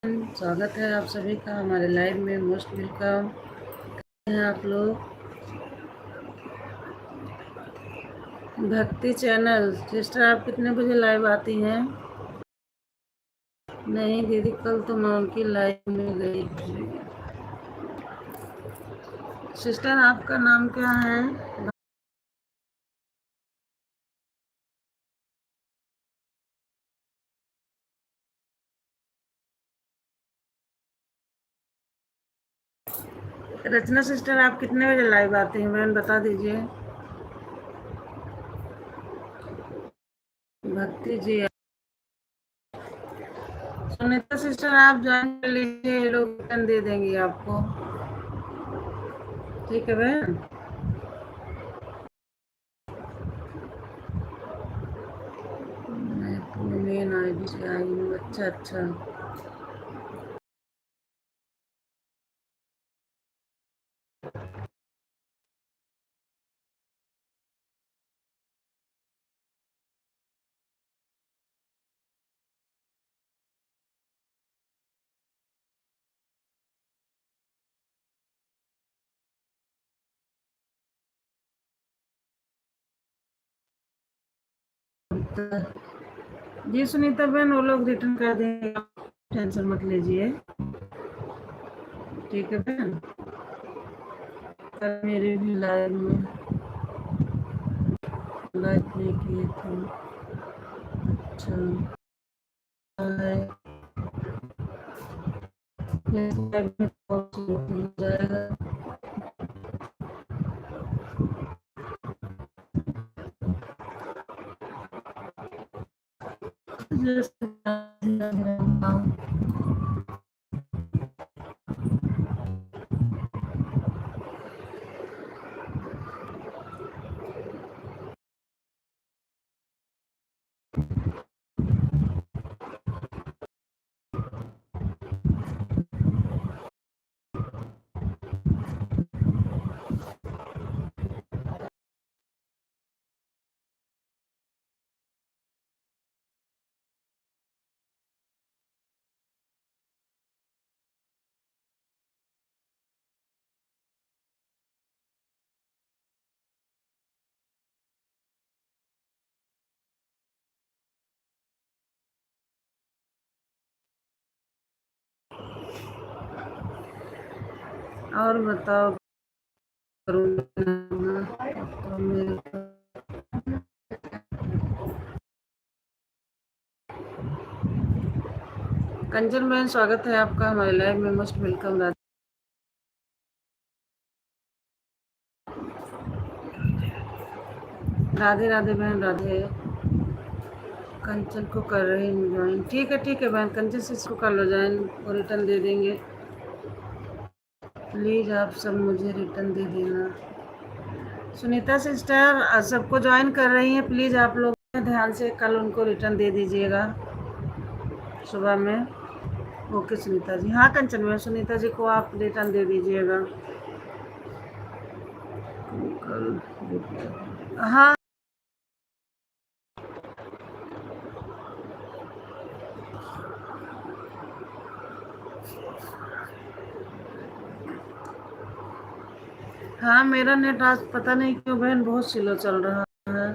स्वागत है आप सभी का हमारे लाइव में। मोस्ट वेलकम हैं आप लोग। भक्ति चैनल सिस्टर, आप कितने बजे लाइव आती हैं? नहीं दीदी, कल तो मैं उनकी लाइव में गई थी। सिस्टर आपका नाम क्या है? रचना सिस्टर, आप कितने बजे लाइव आती हैं बहन, बता दीजिए। भक्ति जी, सुनीता सिस्टर आप ज्वाइन कर लीजिए, ये लोग रिटर्न दे देंगे आपको। ठीक है बहन। मैं अपनी मेन आईडी से आई हूँ। अच्छा अच्छा। जी सुनीता बहन, वो लोग रिटर्न कर देंगे, आप टेंशन मत लीजिए। ठीक है बहन। कल मेरे भी लाइव में लाइव नहीं किए थे। अच्छा है। लाइव में बहुत हो जाएगा। जैसे और बताओ। कंचन बहन, स्वागत है आपका हमारे लाइव में। Most welcome. राधे राधे बहन, राधे। कंचन को कर रही हूँ ज्वाइन। ठीक है बहन, कंचन से इसको कर लो ज्वाइन, वो रिटर्न दे देंगे। प्लीज़ आप सब मुझे रिटर्न दे देना। सुनीता सिस्टर सबको ज्वाइन कर रही हैं, प्लीज़ आप लोग ध्यान से कल उनको रिटर्न दे दीजिएगा सुबह में। ओके सुनीता जी। हाँ कंचन में सुनीता जी को आप रिटर्न दे दीजिएगा कल। हाँ हाँ, मेरा नेट आज पता नहीं क्यों बहन बहुत स्लो चल रहा है।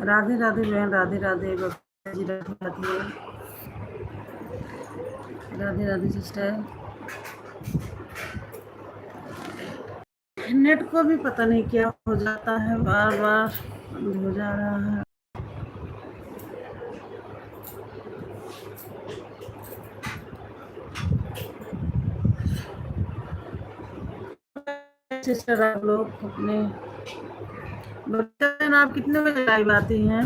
राधे राधे बहन, राधे राधे बाबा जी, राधे राधे। राधे राधे सिस्टर। नेट को भी पता नहीं क्या हो जाता है, बार बार बंद हो जा रहा है। सिस्टर आप लोग अपने बच्चे, आप कितने बजे लाइव आती हैं?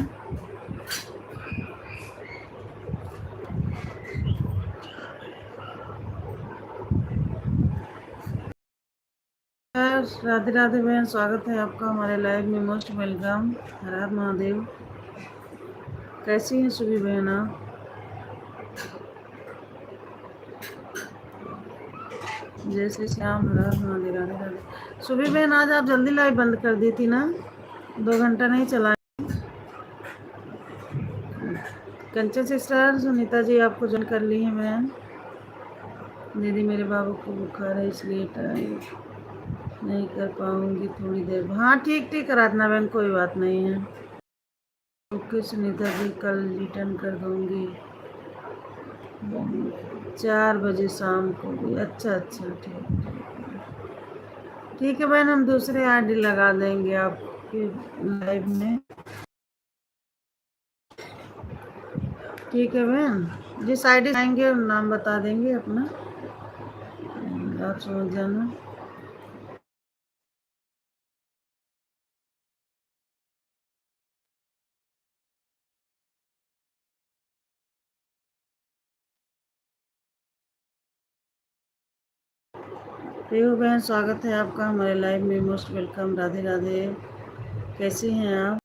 राधे राधे बहन, स्वागत है आपका हमारे लाइव में। Most welcome. हर हर महादेव। कैसी हैं सुबी बहन आप? जय श्री श्याम, राधे राधे राधे। सुबी बहन आज आप जल्दी लाइव बंद कर दी थी ना, 2 घंटा नहीं चला। कंचन सिस्टर, सुनीता जी आपको ज्वाइन कर ली है बहन। दीदी मेरे बाबू को बुखार है इसलिए टाइम नहीं कर पाऊंगी थोड़ी देर। हाँ ठीक ठीक आराधना बहन, कोई बात नहीं है। ओके सुनीता जी, कल रिटर्न कर दूंगी 4 बजे शाम को भी। अच्छा अच्छा ठीक ठीक है बहन, हम दूसरे आईडी लगा देंगे आपके लाइव में। ठीक है बहन, जिस आईडी आएंगे नाम बता देंगे अपना, आप समझ जाना। रेहू बहन, स्वागत है आपका हमारे लाइव में, मोस्ट वेलकम। राधे राधे, कैसी हैं आप?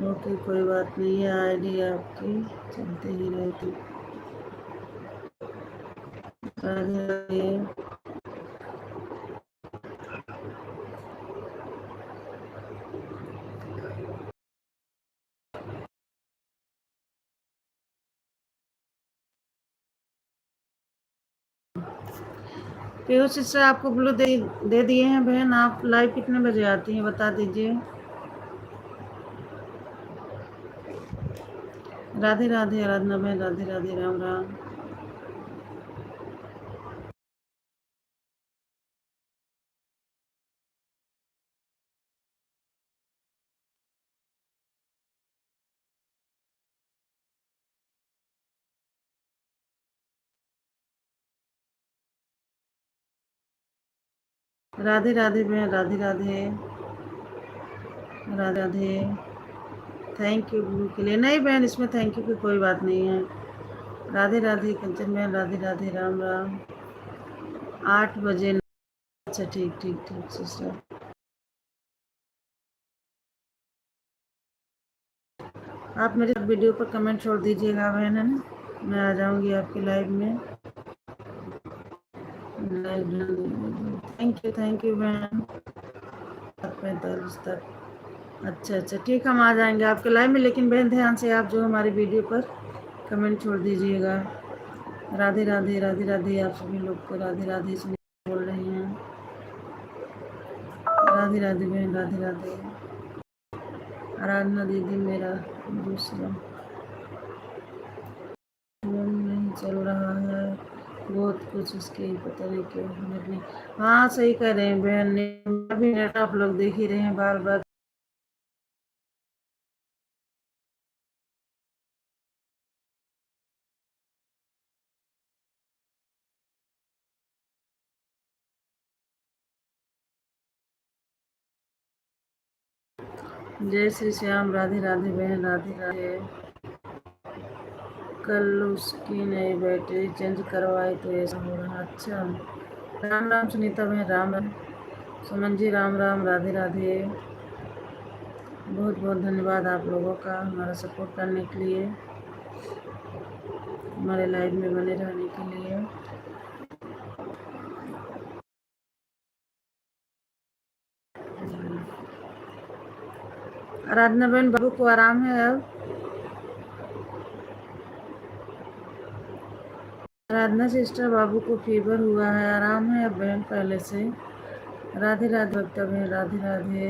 ओके कोई बात नहीं है, आईडी आपकी चलते ही रहती। राधे राधे। पीयू सिस्टर आपको ब्लू दे दिए हैं बहन। आप लाइव कितने बजे आती हैं बता दीजिए। राधे राधे आराधना बहन, राधे राधे, राम राम। राधे राधे बहन, Radhe Radhe, Radhe Radhe. Thank you blue के लिए। नहीं बहन, इसमें थैंक यू की कोई बात नहीं है। राधे राधे कंचन बहन, राधे राधे, राम राम। 8 बजे। अच्छा ठीक ठीक ठीक सिस्टर। आप मेरे वीडियो पर कमेंट छोड़ दीजिएगा बहन, है ना, मैं आ जाऊंगी आपके लाइव में। थैंक यू बहन। 45 तक। अच्छा अच्छा ठीक, हम आ जाएंगे आपके लाइव में, लेकिन बहन ध्यान से आप जो हमारी वीडियो पर कमेंट छोड़ दीजिएगा। राधे राधे, राधे राधे आप सभी लोग को राधे राधे से बोल रही हैं। राधे राधे बहन, राधे राधे। आराधना दीदी मेरा दूसरा फोन नहीं चल रहा है, बहुत कुछ उसके पता नहीं क्यों नहीं। हाँ सही कह रहे हैं बहन, अभी नेट आप लोग देख ही रहे हैं बार बार। जय श्री श्याम, राधे राधे बहन, राधे राधे। कल उसकी नई बैटरी चेंज करवाई तो ऐसा हो रहा। अच्छा, राम राम सुनीता बहन, राम राम। सुमन जी राम राम, राधे राधे। बहुत बहुत धन्यवाद आप लोगों का हमारा सपोर्ट करने के लिए, हमारे लाइव में बने रहने के लिए। आराधना बहन, बाबू को आराम है अब? आराधना सिस्टर, बाबू को फीवर हुआ है, आराम है अब बहन पहले से। राधे राधे भक्ता बहन, राधे राधे,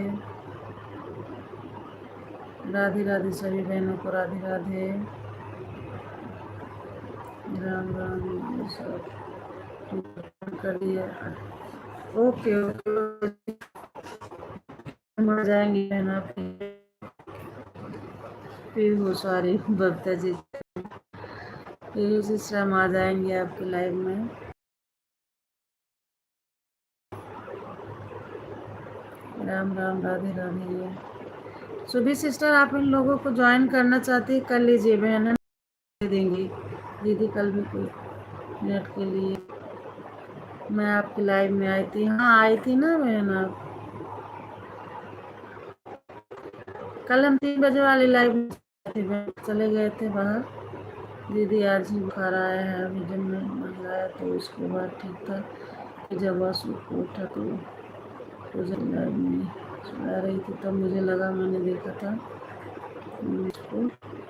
राधे राधे सभी बहनों को राधे राधे, राम राम। सब कर दिया। ओके ओके, हम आ जाएंगे बहन आपके। फिर हो सॉरी भक्ता जी, फिर सिस्टर हम आ जाएंगे आपके लाइव में। राम राम, राधे राधे। सुबह सिस्टर आप इन लोगों को ज्वाइन करना चाहती है कर लीजिए बहन, दे देंगी दीदी। कल भी कोई नेट के लिए मैं आपकी लाइव में आई थी। हाँ आई थी ना बहन आप, कल हम 3 बजे वाली लाइव में चले गए थे बाहर। दीदी आज ही बुखार आया है, अभी जब मैं मंगवाया तो उसके बाद ठीक था। जब बस उठा तो जब लाइव में सुना रही थी तब मुझे लगा, मैंने देखा था इसको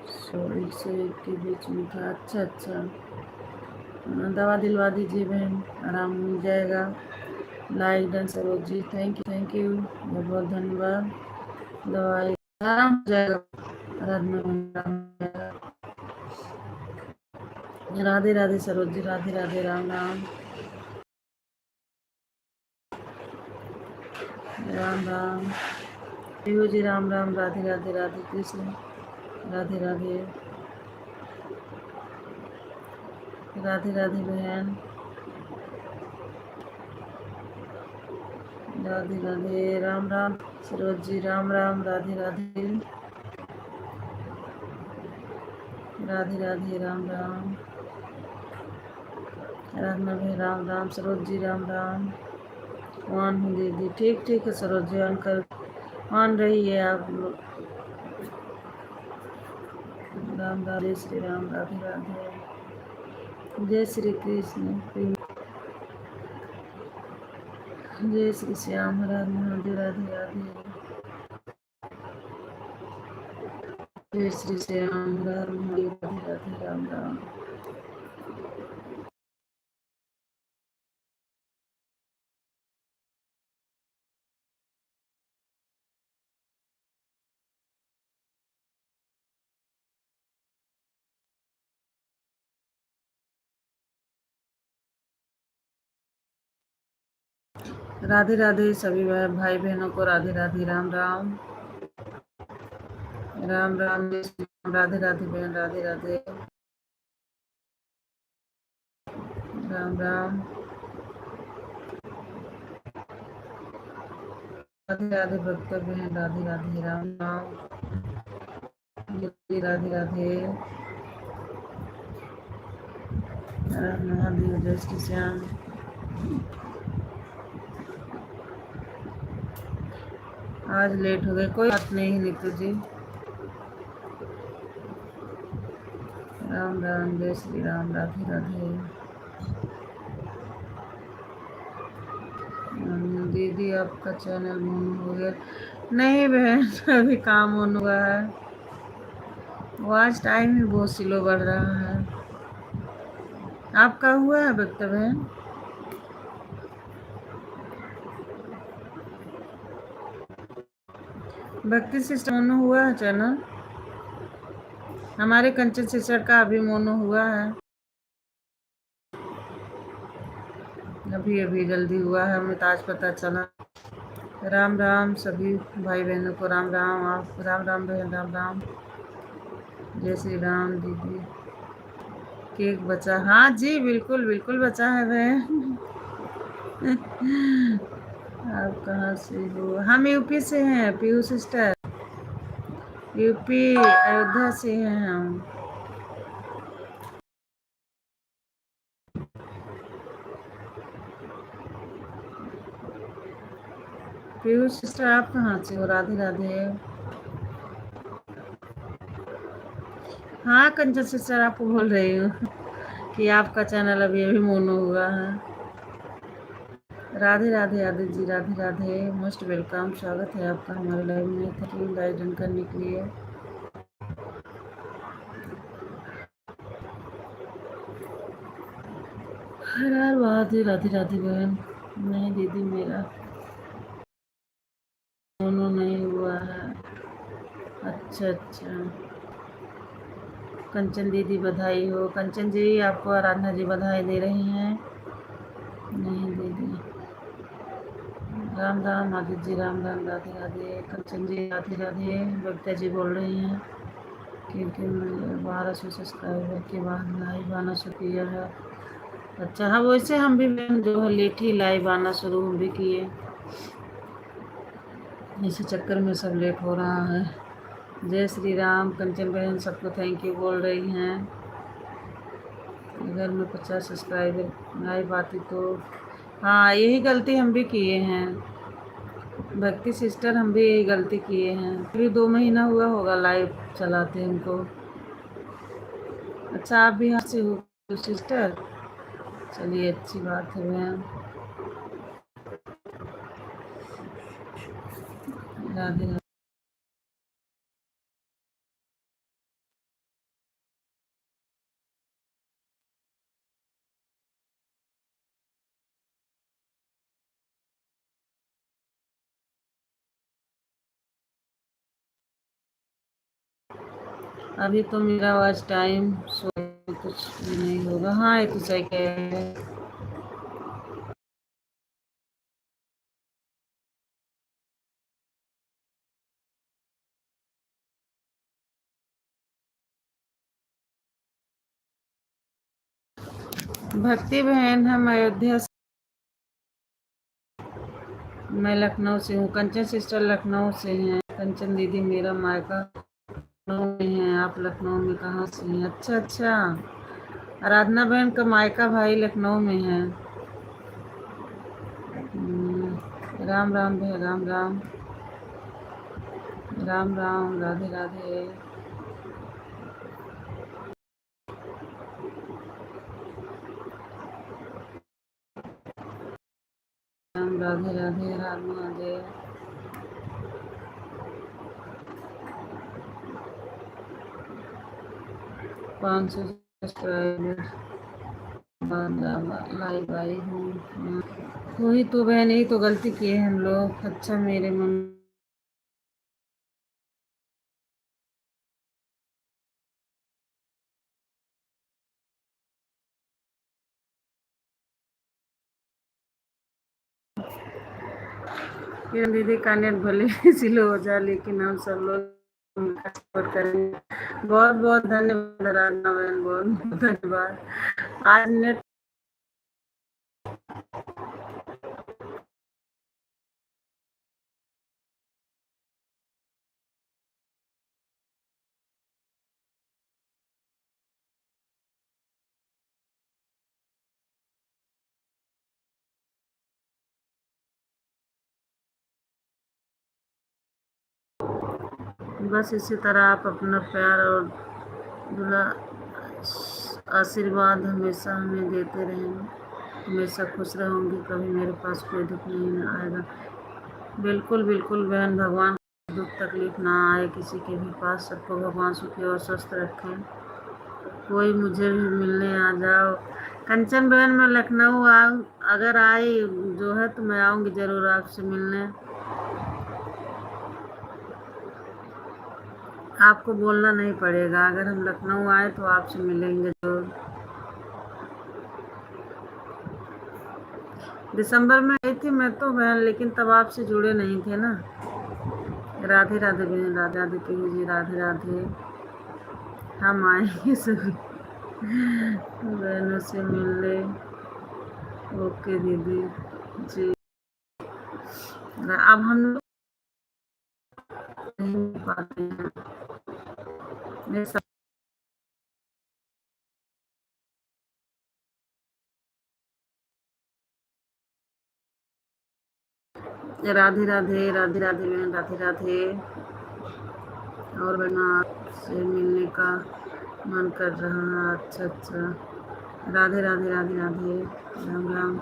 100 से 1 के बीच में था। अच्छा अच्छा, दवा दिलवा दीजिए बहन, आराम मिल जाएगा। Like done Saroj ji, thank you बहुत बहुत धन्यवाद। दवाई आराम हो जाएगा, आराधना में आराम हो जाएगा। राधे राधे सरोज जी, राधे राधे, राम राम राम राम। पीहू जी राम राम, राधे राधे, राधे कृष्ण, राधे राधे, राधे राधे बहन, राधे राधे, राम राम सरोज जी, राम राम, राधे राधे, राधे राधे, राम राम, राधना भाई राम राम, सरोज जी राम राम। ऑन हूँ दीदी, ठीक है सरोज जी, ऑन कर ऑन रही है आप लोग। राम राम, जय श्री राम, राधे राधे, जय श्री कृष्ण, जय श्री श्याम, राधे राधे राधे, जय श्री श्याम, राधे राधे, राम राम। राधे राधे सभी भाई बहनों को राधे राधे, राम राम, राम राम, राधे राधे बहन, राधे राधे, राम राम, राधे राधे भक्त बहन, राधे राधे, राम राम, राधे राधे, महादेव, जय श्री श्याम। आज लेट हो गए, कोई बात नहीं नीतू जी, राम राम, जय श्री राम, राधे राधे। दीदी आपका चैनल बंद हो गया? नहीं बहन, अभी काम होने हुआ है, वॉच टाइम ही बहुत स्लो बढ़ रहा है। आपका हुआ है भक्त बहन? भक्ति सिस्टर मोनो हुआ है चैनल? हमारे कंचन सिस्टर का अभी मोनो हुआ है, अभी अभी जल्दी हुआ है, हमें तो आज पता चला। राम राम सभी भाई बहनों को, राम राम, आप राम राम बहन, राम राम, जय श्री राम। दीदी केक बचा? हाँ जी, बिल्कुल बिल्कुल बचा है बहन। आप कहाँ से हो? हम यूपी से हैं पीयू सिस्टर, यूपी अयोध्या से हैं हम। पीयू सिस्टर आप कहाँ से हो? राधे राधे। हाँ कंचन सिस्टर, आपको बोल रही हूँ कि आपका चैनल अभी अभी मोनो हुआ है। राधे राधे आदित्य जी, राधे राधे, मोस्ट वेलकम, स्वागत है आपका हमारे लाइव में। थैंक यू लाइव जॉइन करने के लिए। हर हर महादेव, राधे राधे बहन। नहीं दीदी, मेरा मोनो नहीं हुआ है। अच्छा अच्छा, कंचन दीदी बधाई हो। कंचन जी आपको आराधना जी बधाई दे रही हैं। नहीं दीदी, राम राम आदित्य जी, राम राम, राधे राधे। कंचन जी राधे राधे। बबीता जी बोल रही हैं क्योंकि मुझे 1200 सब्सक्राइबर के बाद लाइव आना शुरू किया है। अच्छा हाँ, वैसे हम भी जो है लेट ही लाइव आना शुरू हम भी किए, इसी चक्कर में सब लेट हो रहा है। जय श्री राम। कंचन बहन सबको थैंक यू बोल रही हैं। अगर मैं 50 सब्सक्राइबर लाइव आती तो, हाँ यही गलती हम भी किए हैं, भक्ति सिस्टर, हम भी यही गलती किए हैं। अभी 2 महीना हुआ होगा लाइव चलाते हमको। अच्छा, आप भी यहाँ से हो सिस्टर? चलिए, अच्छी बात है मैम। राधे राधे। अभी तो मेरा आज टाइम सो कुछ भी नहीं होगा। हाँ, ये तो सही कह रहे हैं। भक्ति बहन, हम अयोध्या से, मैं लखनऊ से हूँ। कंचन सिस्टर लखनऊ से हैं। कंचन दीदी मेरा मायका लखनऊ में है। आप लखनऊ में कहाँ से हैं? अच्छा अच्छा, आराधना बहन का मायका भाई लखनऊ में है। राम राम बहन, राम राम। राम राम, राधे राधे। राम राधे राधे, राम महादेव। पाँच सौ सब्सक्राइबर लाइव आई हूँ। वही तो बहन, यही तो गलती किए हम लोग। अच्छा, मेरे मन किरण दीदी का नेट भले स्लो हो जाए, लेकिन हम सब लोग मिलकर सपोर्ट करेंगे। बहुत बहुत धन्यवाद राना बहन, बहुत बहुत धन्यवाद। आज नेट बस इसी तरह आप अपना प्यार और दुला आशीर्वाद हमेशा हमें देते रहेंगे। हमेशा खुश रहूँगी, कभी मेरे पास कोई दुख नहीं आएगा। बिल्कुल बिल्कुल बहन, भगवान दुख तकलीफ ना आए किसी के भी पास। सबको भगवान सुखी और स्वस्थ रखें। कोई मुझे भी मिलने आ जाओ। कंचन बहन, मैं लखनऊ आऊँ, अगर आई जो है तो मैं आऊँगी ज़रूर आपसे मिलने। आपको बोलना नहीं पड़ेगा, अगर हम लखनऊ आए तो आपसे मिलेंगे जरूर। दिसंबर में आई थी मैं तो बहन, लेकिन तब आपसे जुड़े नहीं थे ना। राधे राधे बहन, राधे राधे पीहू जी, राधे राधे। हम आएंगे सभी बहनों से मिलने। ओके दीदी जी। अब हम लोग नहीं मिल पाते हैं। मेरे सब राधे राधे, राधे राधे बहन, राधे राधे। और बहना, आपसे मिलने का मन कर रहा है। अच्छा अच्छा, राधे राधे, राधे राधे, राम राम।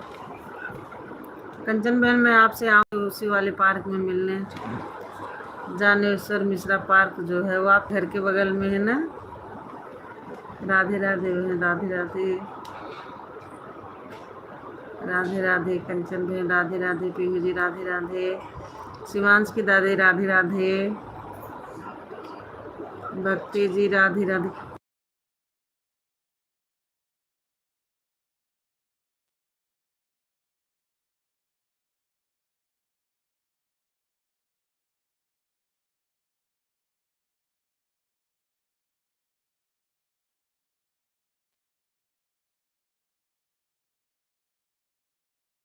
कंचन बहन, मैं आपसे आऊँ उसी वाले पार्क में मिलने। जानेश्वर मिश्रा पार्क जो है वो आप घर के बगल में है ना। राधे राधे बहन, राधे राधे। राधे राधे कंचन बहन, राधे राधे पीहू जी, राधे राधे। शिवांश की दादी, राधे राधे। भक्ति जी, राधे राधे।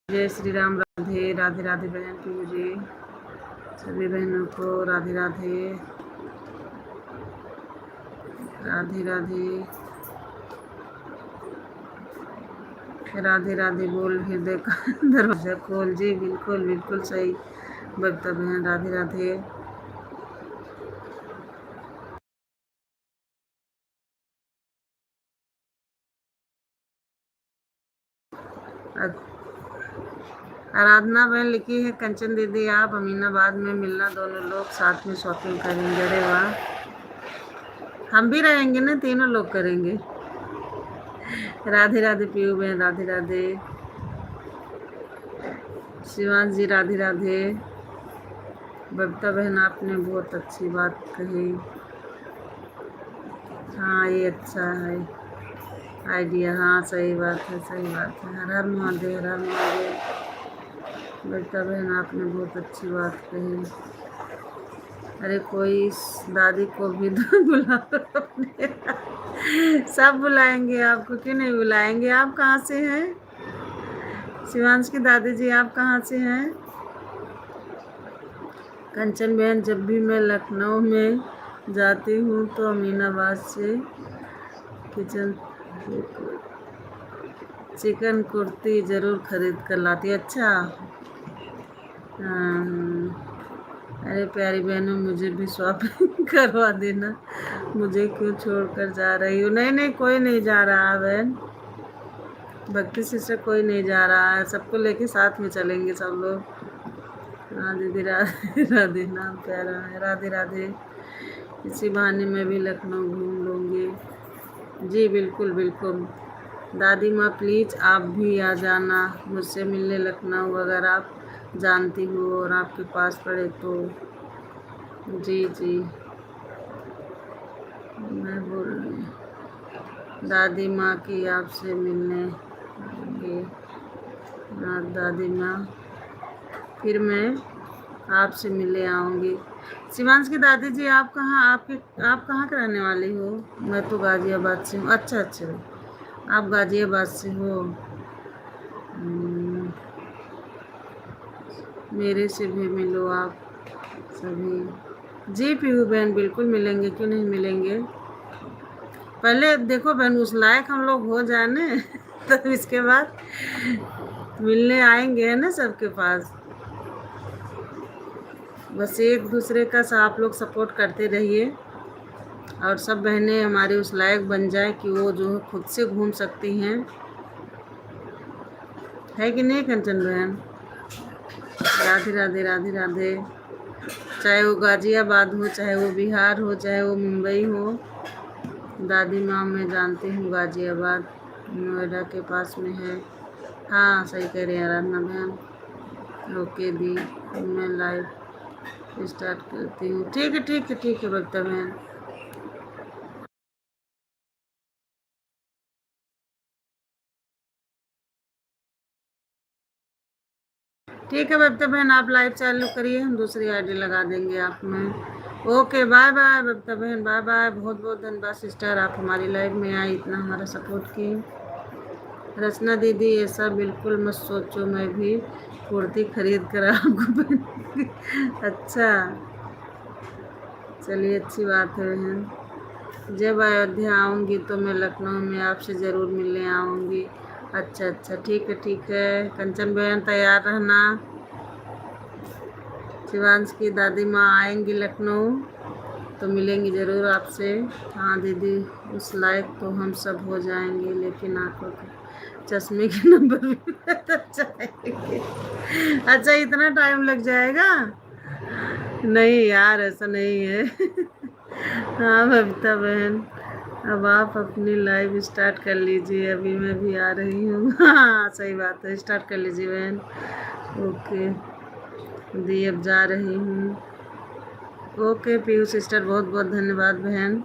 जय श्री राम, राधे राधे, राधे बहन पीहू जी। सभी बहनों को राधे राधे, राधे राधे, राधे राधे। बोल हृदय का दरवाजा खोल। जी बिल्कुल बिल्कुल सही। बबीता बहन राधे राधे। आराधना बहन लिखी है, कंचन दीदी आप अमीनाबाद में मिलना, दोनों लोग साथ में शॉपिंग करेंगे। अरे वाह, हम भी रहेंगे ना, तीनों लोग करेंगे। राधे राधे पीयू बहन राधे राधे। शिवांश जी राधे राधे। बबीता बहन आपने बहुत अच्छी बात कही। हाँ ये अच्छा है आइडिया, हाँ सही बात है, सही बात है। हर हर महादेव, हर हर महादेव। बबीता बहन आपने बहुत अच्छी बात कही। अरे कोई इस दादी को भी तो बुलाओ अपने। सब बुलाएंगे आपको, क्यों नहीं बुलाएंगे। आप कहाँ से हैं शिवांश की दादी जी, आप कहाँ से हैं। कंचन बहन जब भी मैं लखनऊ में जाती हूँ तो अमीनाबाद से किचन चिकन कुर्ती ज़रूर खरीद कर लाती। अच्छा हाँ, अरे प्यारी बहनों मुझे भी शॉपिंग करवा देना, मुझे क्यों छोड़कर जा रही हो। नहीं नहीं कोई नहीं जा रहा बहन, भक्ति सिस्टर कोई नहीं जा रहा है, सबको लेके साथ में चलेंगे सब लोग। हाँ दीदी राधे राधे, नाम प्यारा है, राधे राधे। इसी बहाने मैं भी लखनऊ घूम लूँगी। जी बिल्कुल बिल्कुल। दादी माँ प्लीज़ आप भी आ जाना मुझसे मिलने लखनऊ, अगर आप जानती हो और आपके पास पड़े तो। जी जी मैं बोल रही दादी माँ की आपसे मिलने आएंगे। हाँ दादी माँ, फिर मैं आपसे मिलने आऊँगी। शिवांश की दादी जी आप कहाँ के रहने वाली हो। मैं तो गाजियाबाद से हूँ। अच्छा अच्छा, आप गाजियाबाद से हो। मेरे से भी मिलो आप सभी। जी पीहू बहन बिल्कुल मिलेंगे, क्यों नहीं मिलेंगे। पहले देखो बहन उस लायक हम लोग हो जाए ना तो इसके बाद मिलने आएंगे है ना सबके पास। बस एक दूसरे का आप लोग सपोर्ट करते रहिए और सब बहनें हमारे उस लायक बन जाए कि वो जो खुद से घूम सकती हैं, है कि नहीं कंचन बहन। राधे राधे राधे राधे। चाहे वो गाजियाबाद हो, चाहे वो बिहार हो, चाहे वो मुंबई हो, दादी माँ मैं जानती हूँ गाजियाबाद नोएडा के पास में है। हाँ सही कह रही हैं आराधना बहन। ओके दी, मैं लाइव स्टार्ट करती हूँ। ठीक है ठीक है ठीक है बबीता बहन। ठीक है बबीता बहन, आप लाइव चालू करिए, हम दूसरी आईडी लगा देंगे आप में। ओके बाय बाय बबीता बहन, बाय बाय। बहुत बहुत धन्यवाद सिस्टर, आप हमारी लाइव में आई, इतना हमारा सपोर्ट की। रचना दीदी ऐसा बिल्कुल मत सोचो, मैं भी कुर्ती खरीद कर आपको पहनूंगी। अच्छा चलिए अच्छी बात है बहन। जब अयोध्या आऊँगी तो मैं लखनऊ में आपसे ज़रूर मिलने आऊँगी। अच्छा अच्छा ठीक है कंचन बहन तैयार रहना। शिवांश की दादी माँ आएंगी लखनऊ तो मिलेंगी ज़रूर आपसे। हाँ दीदी उस लायक तो हम सब हो जाएंगे, लेकिन आंखों के चश्मे के नंबर भी बदल जाएंगे। अच्छा इतना टाइम लग जाएगा। नहीं यार ऐसा नहीं है। हाँ बबीता बहन, अब आप अपनी लाइव स्टार्ट कर लीजिए, अभी मैं भी आ रही हूँ। हाँ सही बात है, स्टार्ट कर लीजिए बहन। ओके दी अब जा रही हूँ। ओके पीयू सिस्टर बहुत बहुत धन्यवाद बहन।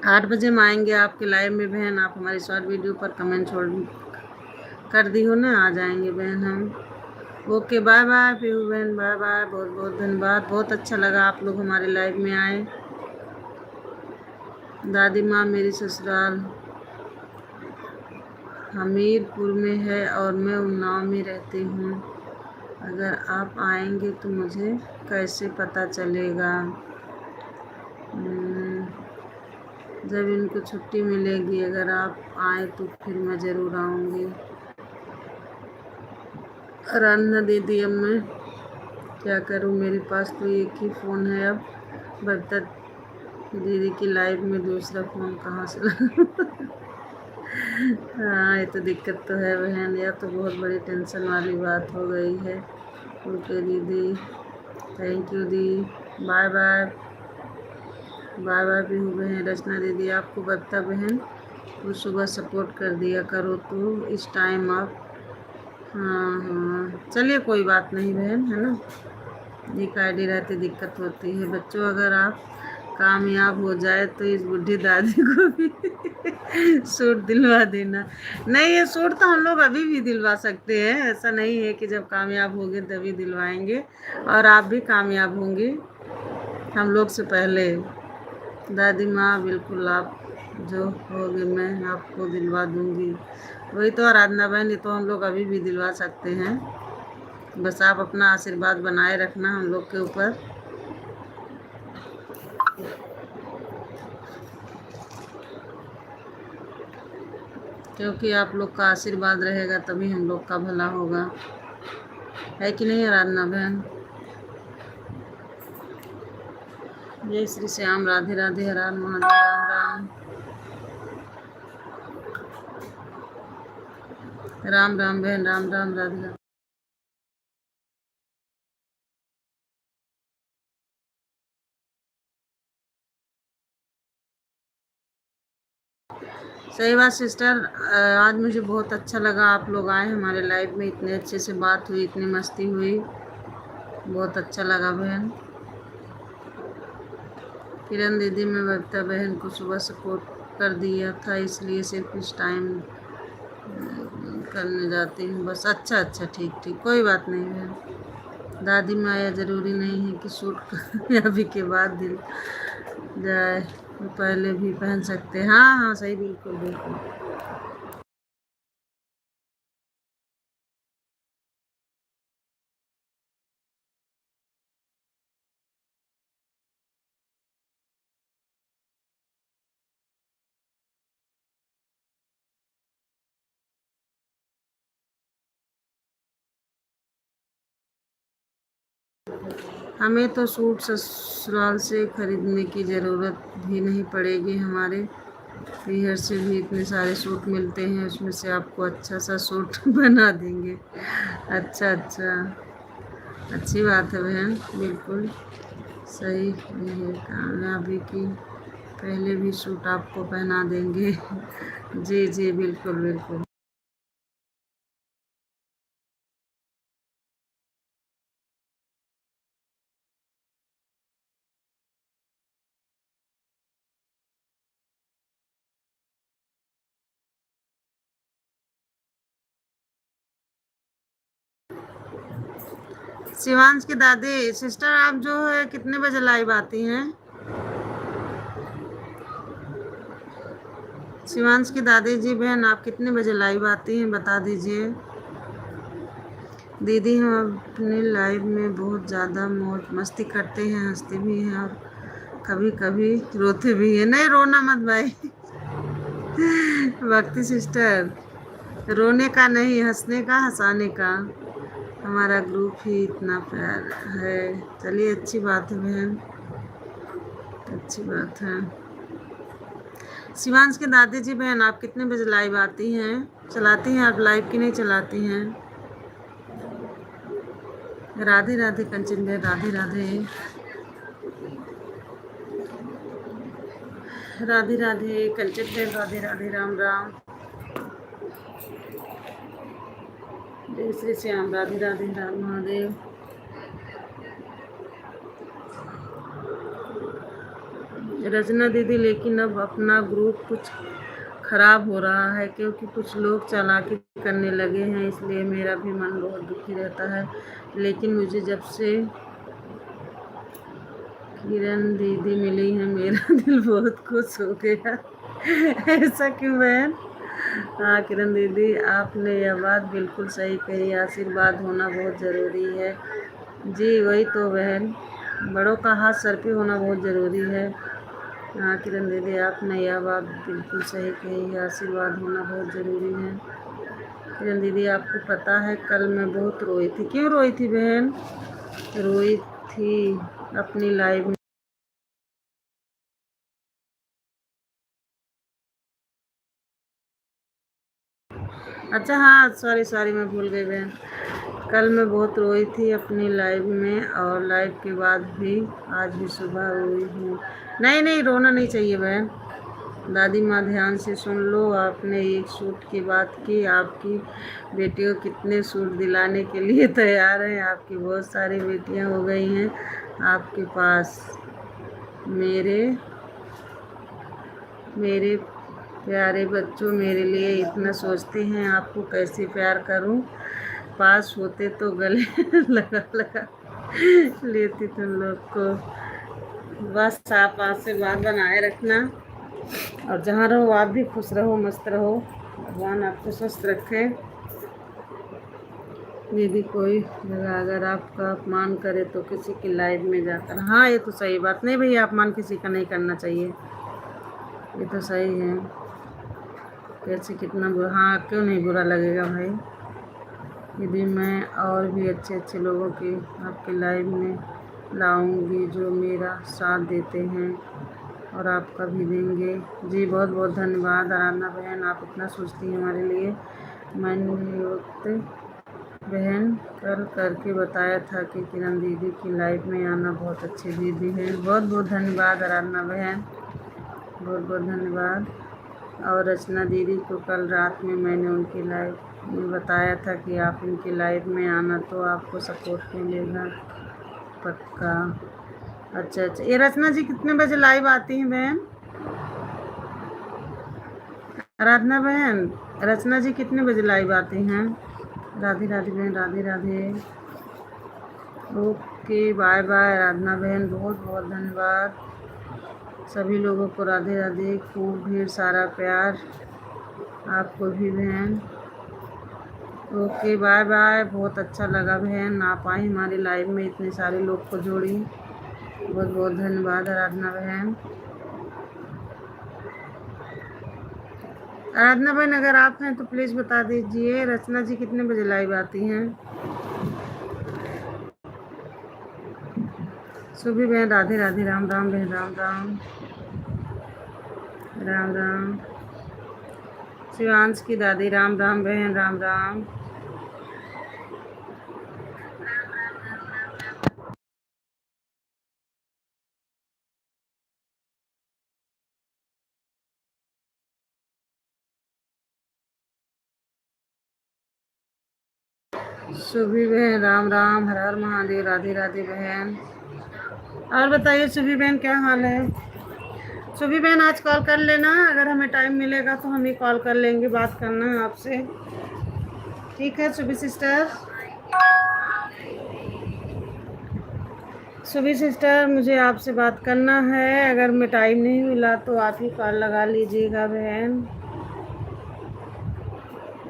8 बजे हम आएंगे आपके लाइव में बहन, आप हमारी शॉर्ट वीडियो पर कमेंट छोड़ कर दी हो ना, आ जाएंगे बहन हम। ओके बाय बाय पीयू बहन, बाय बाय। बहुत बहुत धन्यवाद, बहुत अच्छा लगा आप लोग हमारे लाइव में आए। दादी माँ मेरी ससुराल हमीरपुर में है और मैं उन्नाव में रहती हूँ, अगर आप आएंगे तो मुझे कैसे पता चलेगा। जब इनको छुट्टी मिलेगी, अगर आप आए तो फिर मैं ज़रूर आऊँगी। रान्ना दीदी अब मैं क्या करूं, मेरे पास तो एक ही फ़ोन है अब। बरकत दीदी की लाइव में दूसरा फ़ोन कहाँ से हाँ, ये तो दिक्कत तो है बहन, यह तो बहुत बड़ी टेंशन वाली बात हो गई है। ओके दीदी, थैंक यू दी, बाय बाय। बाय बाय भी हो गए हैं। रचना दीदी आपको बता बहन, तो सुबह सपोर्ट कर दिया करो तो इस टाइम आप। हाँ हाँ, चलिए कोई बात नहीं बहन, है ना, एक आईडी रहती दिक्कत होती है। बच्चों अगर आप कामयाब हो जाए तो इस बूढ़ी दादी को भी सूट दिलवा देना। नहीं, ये सूट तो हम लोग अभी भी दिलवा सकते हैं, ऐसा नहीं है कि जब कामयाब होंगे तभी दिलवाएंगे। और आप भी कामयाब होंगी हम लोग से पहले। दादी माँ बिल्कुल, आप जो होगे मैं आपको दिलवा दूंगी। वही तो आराधना बहन, ये तो हम लोग अभी भी दिलवा सकते हैं, बस आप अपना आशीर्वाद बनाए रखना हम लोग के ऊपर। क्योंकि आप लोग का आशीर्वाद रहेगा तभी हम लोग का भला होगा, है कि नहीं आराधना बहन। जय श्री श्याम, राधे राधे, हर हर महादेव, राम राम। राम राम बहन, राम राम, राधे राधे। सही बात सिस्टर, आज मुझे बहुत अच्छा लगा आप लोग आए हमारे लाइव में, इतने अच्छे से बात हुई, इतनी मस्ती हुई, बहुत अच्छा लगा बहन। किरण दीदी, मैं बबीता बहन को सुबह सपोर्ट कर दिया था, इसलिए सिर्फ इस टाइम करने जाती हूँ बस। अच्छा अच्छा, ठीक ठीक, कोई बात नहीं है। दादी माँ, यह ज़रूरी नहीं है कि सूट कामयाबी के बाद दिल जाए, तो पहले भी पहन सकते हैं। हाँ हाँ सही, बिल्कुल बिल्कुल। हमें तो सूट ससुराल से खरीदने की ज़रूरत भी नहीं पड़ेगी, हमारे पीहर से भी इतने सारे सूट मिलते हैं, उसमें से आपको अच्छा सा सूट बना देंगे। अच्छा अच्छा, अच्छी बात है बहन, बिल्कुल सही है। कामयाबी की पहले भी सूट आपको पहना देंगे। जी जी, बिल्कुल बिल्कुल। शिवांश की दादी सिस्टर, आप जो है कितने बजे लाइव आती हैं? शिवांश की दादी जी बहन, आप कितने बजे लाइव आती हैं बता दीजिए। दीदी हम अपने लाइव में बहुत ज़्यादा मौज मस्ती करते हैं, हंसते भी हैं और कभी कभी रोते भी हैं। नहीं रोना मत भाई। भक्ति सिस्टर, रोने का नहीं, हंसने का, हंसाने का। हमारा ग्रुप ही इतना प्यार है। चलिए अच्छी बात है बहन, अच्छी बात है। शिवांश के दादी जी बहन, आप कितने बजे लाइव आती हैं, चलाती हैं आप लाइव की नहीं चलाती हैं? राधे राधे कंचन बहन, राधे राधे, राधे राधे कंचन बहन, राधे राधे, राम राम, जय श्री श्याम, राधे राधे, राम महादेव। रचना दीदी, लेकिन अब अपना ग्रुप कुछ खराब हो रहा है, क्योंकि कुछ लोग चालाकी करने लगे हैं, इसलिए मेरा भी मन बहुत दुखी रहता है। लेकिन मुझे जब से किरण दीदी मिली है, मेरा दिल बहुत खुश हो गया। ऐसा क्यों बहन? हाँ किरण दीदी, आपने यह बात बिल्कुल सही कही, आशीर्वाद होना बहुत ज़रूरी है। जी वही तो बहन, बड़ों का हाथ सर पे होना बहुत ज़रूरी है। हाँ किरण दीदी, आपने यह बात बिल्कुल सही कही है, आशीर्वाद होना बहुत ज़रूरी है। किरण दीदी आपको पता है कल मैं बहुत रोई थी। क्यों रोई थी बहन? रोई थी अपनी लाइफ में। अच्छा हाँ, सॉरी सॉरी, मैं भूल गई बहन। कल मैं बहुत रोई थी अपनी लाइफ में, और लाइफ के बाद भी आज भी सुबह रोई हूँ। नहीं नहीं, रोना नहीं चाहिए बहन। दादी माँ ध्यान से सुन लो। आपने एक सूट की बात की, आपकी बेटियों कितने सूट दिलाने के लिए तैयार हैं। आपकी बहुत सारी बेटियाँ हो गई हैं आपके पास। मेरे मेरे प्यारे बच्चों, मेरे लिए इतना सोचते हैं, आपको कैसे प्यार करूं। पास होते तो गले लगा लगा लेती तुम लोग को। बस आप आशीर्वाद बनाए रखना, और जहाँ रहो आप भी खुश रहो, मस्त रहो। भगवान आपको स्वस्थ रखे। दीदी कोई जगह अगर आपका अपमान करे तो किसी की लाइफ में जाकर, हाँ ये तो सही बात नहीं भैया, अपमान किसी का नहीं करना चाहिए, ये तो सही है। कैसे कितना बुरा, हाँ क्यों नहीं बुरा लगेगा भाई। दीदी मैं और भी अच्छे अच्छे लोगों की आपकी लाइफ में लाऊंगी जो मेरा साथ देते हैं, और आपका भी देंगे। जी बहुत बहुत धन्यवाद आराधना बहन, आप इतना सोचती हैं हमारे लिए। मैंने वक्त बहन कल करके बताया था कि किरण दीदी की लाइफ में आना बहुत अच्छी दीदी है। बहुत बहुत धन्यवाद आराधना बहन, बहुत बहुत धन्यवाद। और रचना दीदी को कल रात में मैंने उनकी लाइफ में बताया था कि आप इनकी लाइफ में आना तो आपको सपोर्ट मिलेगा पक्का। अच्छा अच्छा, ये रचना जी कितने बजे लाइव आती हैं बहन? आराधना बहन, रचना जी कितने बजे लाइव आती हैं? राधे राधे बहन, Radhe Radhe. Okay bye bye Aradhana बहन, बहुत बहुत धन्यवाद। सभी लोगों को राधे राधे, खूब ढेर सारा प्यार आपको भी बहन। Okay bye bye. बहुत अच्छा लगा बहन, आप आई हमारी लाइव में, इतने सारे लोग को जोड़ी। बहुत बहुत धन्यवाद आराधना बहन। आराधना बहन अगर आप हैं तो प्लीज़ बता दीजिए रचना जी कितने बजे लाइव आती हैं? सुबह बहन राधे राधे, राम राम बहन, राम राम, राम राम। शिवांश की दादी राम राम बहन, राम राम। सुबह बहन राम राम, हर हर महादेव, राधे राधे बहन। और बताइए सुबह बहन क्या हाल है? सुबह बहन आज कॉल कर लेना, अगर हमें टाइम मिलेगा तो हम ही कॉल कर लेंगे, बात करना है आपसे। ठीक है सुबह सिस्टर? सुबह सिस्टर मुझे आपसे बात करना है, अगर मैं टाइम नहीं मिला तो आप ही कॉल लगा लीजिएगा बहन।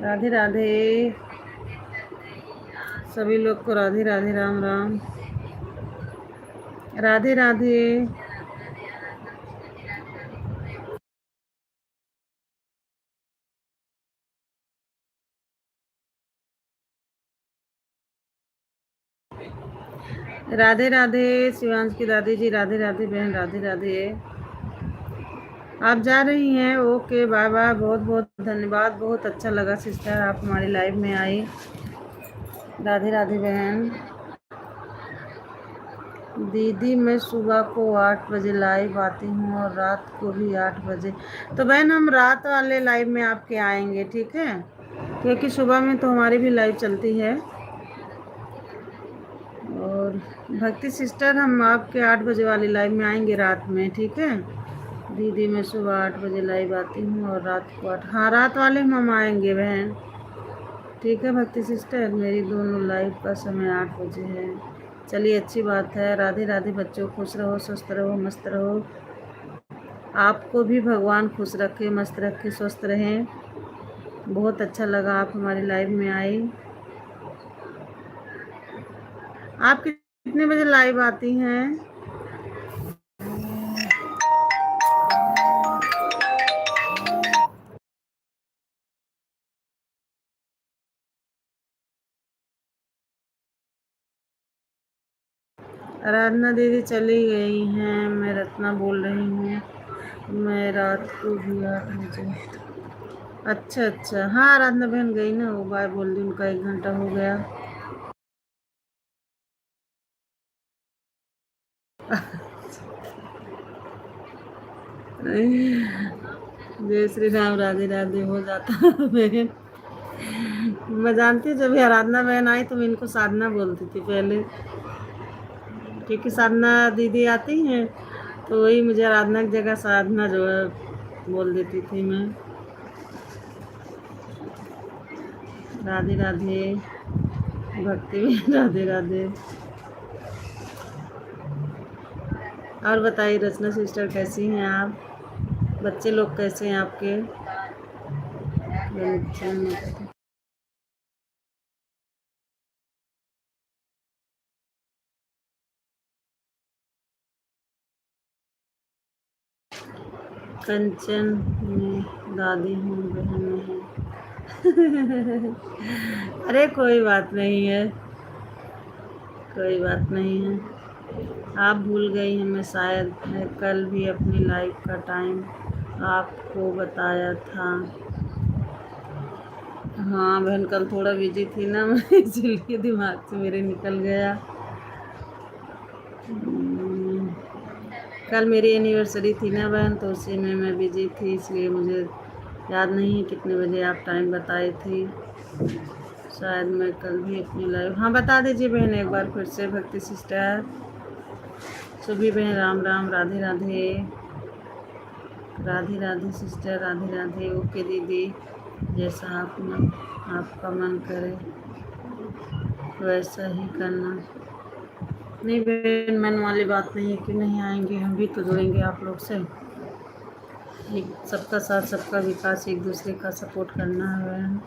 राधे राधे, सभी लोग को राधे राधे, राम राम, राधे राधे। राधे राधे शिवांश की दादी जी, राधे राधे बहन, राधे राधे। आप जा रही हैं? ओके बाय बाय, बहुत बहुत धन्यवाद। बहुत अच्छा लगा सिस्टर आप हमारी लाइव में आई। राधे राधे बहन। दीदी मैं सुबह को 8 बजे लाइव आती हूँ और रात को भी 8 बजे। तो बहन हम रात वाले लाइव में आपके आएंगे, ठीक है? क्योंकि सुबह में तो हमारी भी लाइव चलती है। और भक्ति सिस्टर हम आपके 8 बजे वाली लाइव में आएंगे रात में, ठीक है? दीदी मैं सुबह 8 बजे लाइव आती हूँ और रात को 8, हाँ रात वाले में हम आएंगे बहन, ठीक है भक्ति सिस्टर? मेरी दोनों लाइव का समय 8 बजे है। चलिए अच्छी बात है। राधे राधे बच्चों, खुश रहो, स्वस्थ रहो, मस्त रहो। आपको भी भगवान खुश रखे, मस्त रखे, स्वस्थ रहें। बहुत अच्छा लगा आप हमारी लाइव में आई। आप कितने बजे लाइव आती हैं? आराधना दीदी चली गई हैं, मैं रत्ना बोल रही हूँ। मैं रात को भी 8 बजे। अच्छा अच्छा, हाँ आराधना बहन गई ना, वो बाय बोल दी, उनका 1 घंटा हो गया। जय श्री राम, राधे राधे हो जाता बहन। मैं जानती हूँ जब ये आराधना बहन आई तो मैं इनको साधना बोलती थी पहले, क्योंकि साधना दीदी आती हैं तो वही मुझे आराधना की जगह साधना जो है बोल देती थी मैं। राधे राधे भक्ति में राधे राधे। और बताइए रचना सिस्टर कैसी हैं आप, बच्चे लोग कैसे हैं आपके? कंचन में दादी हूँ, बहन नहीं। अरे कोई बात नहीं है, कोई बात नहीं है। आप भूल गई हैं, मैं शायद मैं कल भी अपनी लाइफ का टाइम आपको बताया था। हाँ बहन कल थोड़ा बिजी थी ना मैं, इसलिए दिमाग से मेरे निकल गया। कल मेरी एनिवर्सरी थी ना बहन, तो उसी में मैं बिजी थी, इसलिए मुझे याद नहीं है कितने बजे आप टाइम बताई थी। शायद मैं कल भी अपनी लाइव, हाँ बता दीजिए बहन एक बार फिर से भक्ति सिस्टर। सुबह बहन राम राम, राधे राधे, राधे राधे सिस्टर, राधे राधे। ओके दीदी, जैसा आपका मन करे वैसा ही करना। नहीं बहन मन वाली बात नहीं है कि नहीं आएंगे, हम भी तो जुड़ेंगे आप लोग से। एक सबका साथ सबका विकास, एक दूसरे का सपोर्ट करना है बहन।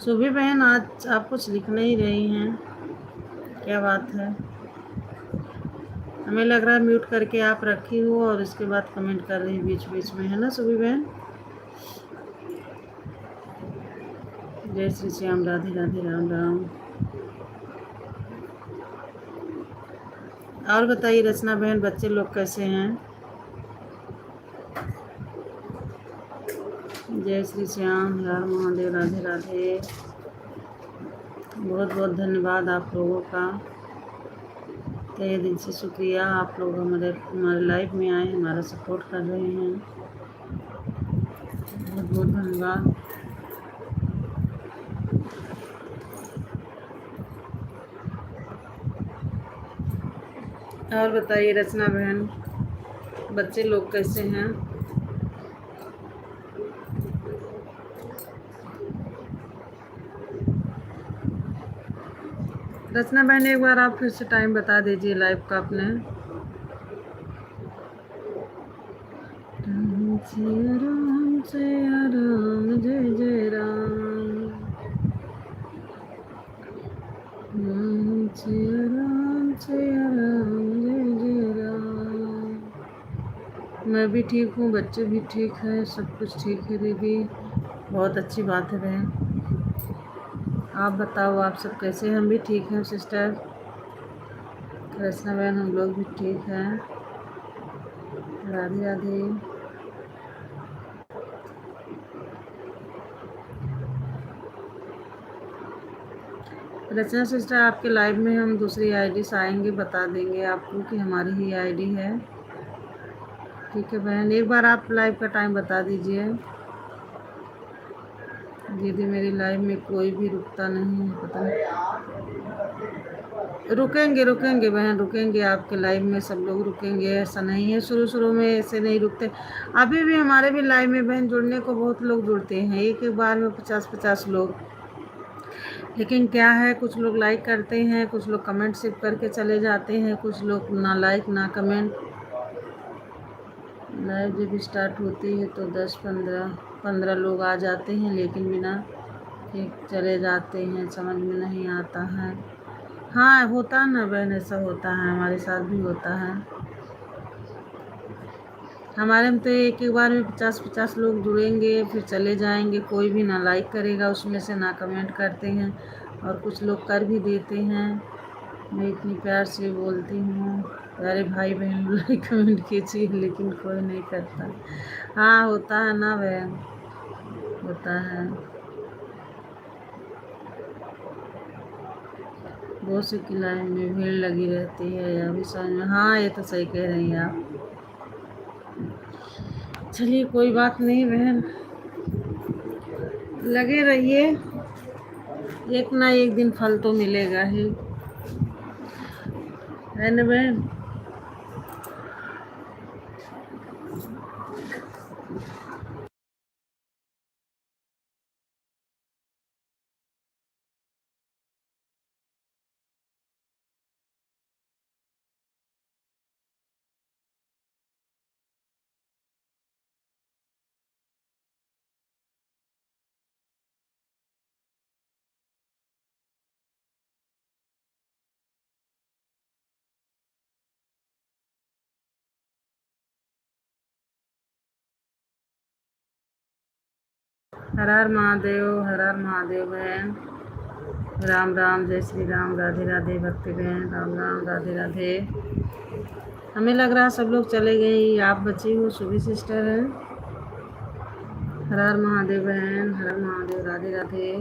सुबह बहन आज आप कुछ लिख नहीं रही हैं, क्या बात है? हमें लग रहा है म्यूट करके आप रखी हो और उसके बाद कमेंट कर रही बीच बीच में, है ना सुबह बहन? जय श्री श्याम, राधे राधे, राम राम। और बताइए रचना बहन बच्चे लोग कैसे हैं? जय श्री श्याम, हर महादेव, राधे राधे। बहुत बहुत धन्यवाद आप लोगों का, तहे दिल से शुक्रिया। आप लोग हमारे लाइव में आए, हमारा सपोर्ट कर रहे हैं, बहुत बहुत धन्यवाद। और बताइए रचना बहन बच्चे लोग कैसे हैं? रचना बहन एक बार आप फिर से टाइम बता दीजिए लाइव का अपने। राम जय राम, जय जय राम, जय राम जय राम, जय जय राम। मैं भी ठीक हूँ, बच्चे भी ठीक हैं, सब कुछ ठीक है दीदी, बहुत अच्छी बात है बहन। आप बताओ आप सब कैसे? हम भी ठीक हैं सिस्टर रचना बहन, हम लोग भी ठीक हैं। राधे राधे। रचना सिस्टर आपके लाइव में हम दूसरी आईडी से आएंगे, बता देंगे आपको कि हमारी ही आईडी है, ठीक है बहन? एक बार आप लाइव का टाइम बता दीजिए। दीदी मेरी लाइव में कोई भी रुकता नहीं है, पता नहीं। रुकेंगे रुकेंगे बहन, रुकेंगे आपके लाइव में, सब लोग रुकेंगे, ऐसा नहीं है, शुरू शुरू में ऐसे नहीं रुकते। अभी भी हमारे भी लाइव में बहन जुड़ने को बहुत लोग जुड़ते हैं, एक एक बार में 50-50 लोग। लेकिन क्या है, कुछ लोग लाइक करते हैं, कुछ लोग कमेंट सिर्फ करके चले जाते हैं, कुछ लोग ना लाइक ना कमेंट। लाइव जब स्टार्ट होती है तो 10-15 लोग आ जाते हैं, लेकिन बिना ठीक चले जाते हैं, समझ में नहीं आता है। हाँ होता है ना बहन, ऐसा होता है, हमारे साथ भी होता है। हमारे में तो एक एक बार में 50-50 लोग जुड़ेंगे फिर चले जाएंगे, कोई भी ना लाइक करेगा उसमें से, ना कमेंट करते हैं, और कुछ लोग कर भी देते हैं। मैं इतनी प्यार से बोलती हूँ, प्यारे भाई बहन लाइक कमेंट कीजिए, लेकिन कोई नहीं करता। हाँ होता है ना बहन, होता है। बहुत सी लाइन में भीड़ लगी रहती है अभी समझ में। हाँ ये तो सही कह रही हैं आप। चलिए कोई बात नहीं बहन, लगे रहिए, एक ना एक दिन फल तो मिलेगा ही, है ना बहन। हर हर महादेव, हर हर महादेव बहन। राम राम, जय श्री राम, राधे राधे भक्ति बहन, राम राम, राधे राधे। हमें लग रहा सब लोग चले गए, आप बची हो, सुबह सिस्टर है। हर हर महादेव बहन, हर हर महादेव, राधे राधे।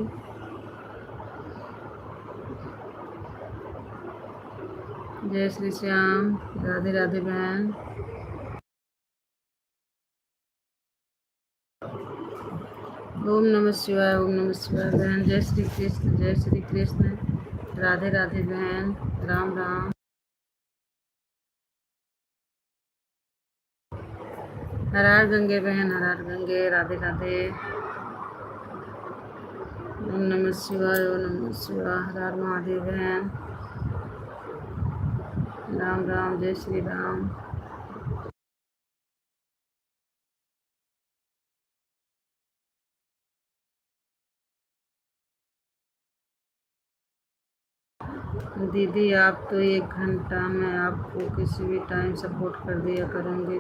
जय श्री श्याम, राधे राधे बहन। ओम नमः शिवाय, ओम नमः शिवाय बहन। जय श्री कृष्ण, जय श्री कृष्ण, राधे राधे बहन, राम राम। हर हर गंगे बहन, हर हर गंगे, राधे राधे। ओम नमः शिवाय, ओम नमः शिवाय, हर हर महादेव बहन, राम राम, जय श्री राम। दीदी आप तो 1 घंटा में आपको किसी भी टाइम सपोर्ट कर दिया करूँगी।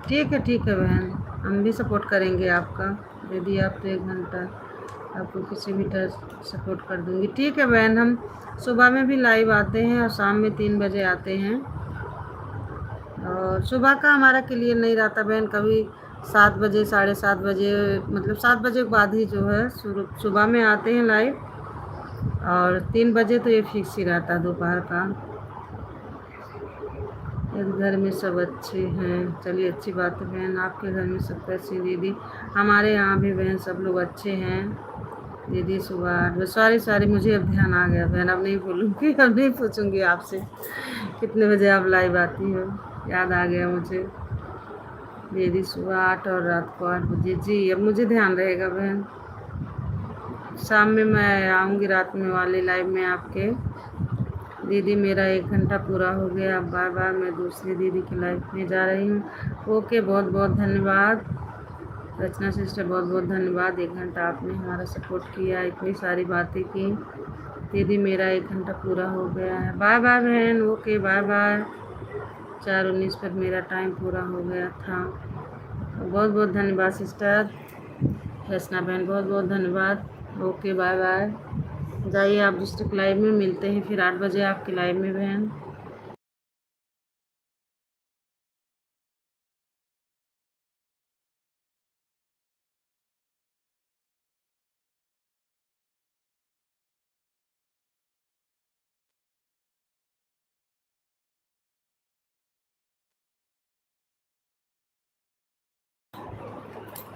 ठीक है बहन, हम भी सपोर्ट करेंगे आपका। दीदी आप तो 1 घंटा, आपको किसी भी टाइम सपोर्ट कर दूँगी। ठीक है बहन, हम सुबह में भी लाइव आते हैं और शाम में 3 बजे आते हैं। और सुबह का हमारा क्लियर नहीं रहता बहन, कभी 7 बजे, 7:30 बजे, मतलब 7 बजे के बाद ही जो है सुबह में आते हैं लाइव। और 3 बजे तो ये फिक्स ही रहता है दोपहर का। इस घर में सब अच्छे हैं, चलिए अच्छी बात है बहन। आपके घर में सब कैसी दीदी? हमारे यहाँ भी बहन सब लोग अच्छे हैं। दीदी सुबह सॉरी मुझे अब ध्यान आ गया बहन, अब नहीं बोलूँगी, अब नहीं पूछूँगी आपसे कितने बजे आप लाइव आती हो, याद आ गया मुझे। दीदी सुबह 8 और रात को 8 बजे, जी अब मुझे ध्यान रहेगा बहन। शाम में मैं आऊँगी रात में वाले लाइव में आपके। दीदी मेरा 1 घंटा पूरा हो गया, अब बार बार मैं दूसरी दीदी की लाइव में जा रही हूँ। ओके, बहुत बहुत धन्यवाद रचना सिस्टर, बहुत बहुत धन्यवाद। 1 घंटा आपने हमारा सपोर्ट किया, इतनी सारी बातें की। दीदी मेरा 1 घंटा पूरा हो गया है, बाय बाय बहन। Okay bye bye. 4:19 पर मेरा टाइम पूरा हो गया था। बहुत बहुत धन्यवाद सिस्टर रचना बहन, बहुत बहुत धन्यवाद। Okay bye bye. जाइए आप डिस्ट्रिक्ट लाइव में, मिलते हैं फिर 8 बजे आपके लाइव में बहन।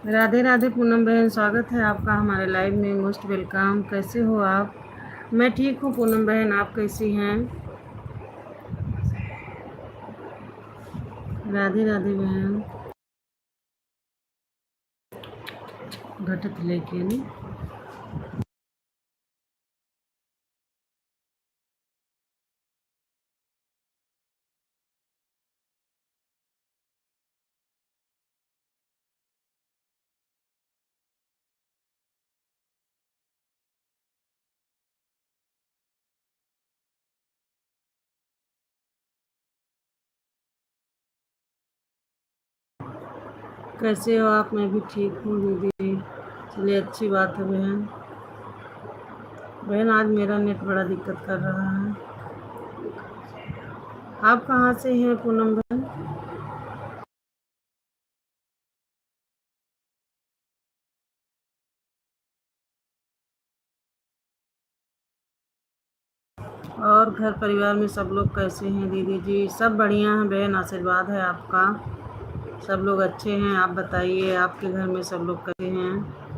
राधे राधे पूनम बहन, स्वागत है आपका हमारे लाइव में, मोस्ट वेलकम। कैसे हो आप? मैं ठीक हूँ पूनम बहन, आप कैसी हैं? राधे राधे बहन। घटत लेके नहीं। कैसे हो आप? मैं भी ठीक हूँ दीदी। चलिए अच्छी बात है बहन। बहन आज मेरा नेट बड़ा दिक्कत कर रहा है। आप कहाँ से हैं पूनम बहन? और घर परिवार में सब लोग कैसे हैं दीदी जी? सब बढ़िया हैं बहन, आशीर्वाद है आपका। सब लोग अच्छे हैं। आप बताइए आपके घर में सब लोग कैसे हैं?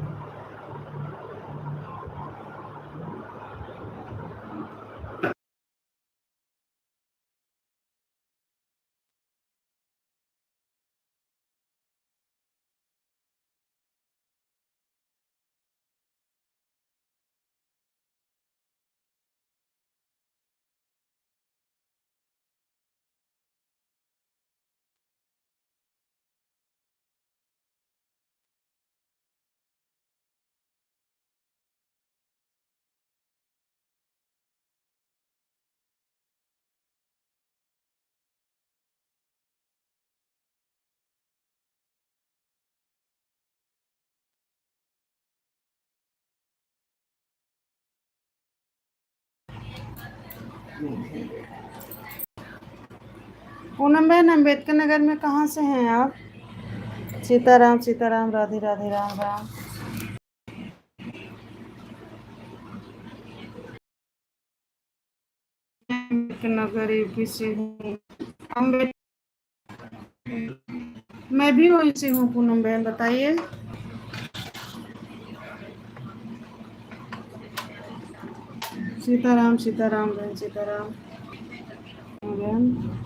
पूनम बहन, अम्बेडकर नगर में कहाँ से हैं आप? सीताराम सीताराम, राधे राधे, राम राम। अम्बेडकर नगर यूपी से हूँ। अम्बेड मैं भी वहीं से हूँ पूनम बहन, बताइए। सीताराम सीताराम बहन, सीताराम बहन।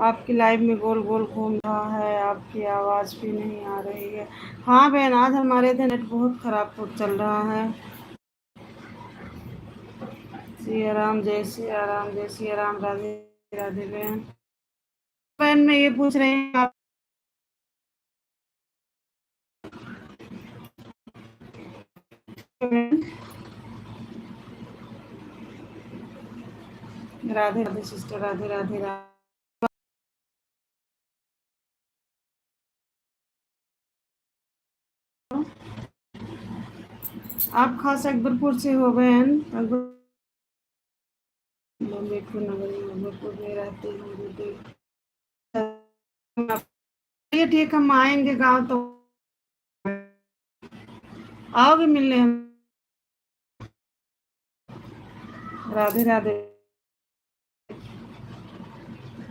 आपकी लाइव में गोल गोल घूम रहा है, आपकी आवाज़ भी नहीं आ रही है। हाँ बहन, आज हमारे इधर नेट बहुत ख़राब तो चल रहा है। सिया राम, जय सिया राम, जय सिया राम, राधे राधे बहन। बहन मैं ये पूछ रही हूँ आप, राधे राधे सिस्टर, राधे राधे राधे। आप खास अकबरपुर से हो बहन? अम्बेडकर नगर में, अकबरपुर में रहती हूँ दीदी। ये ठीक, हम आएंगे गाँव तो आओगे मिलने हम? राधे राधे।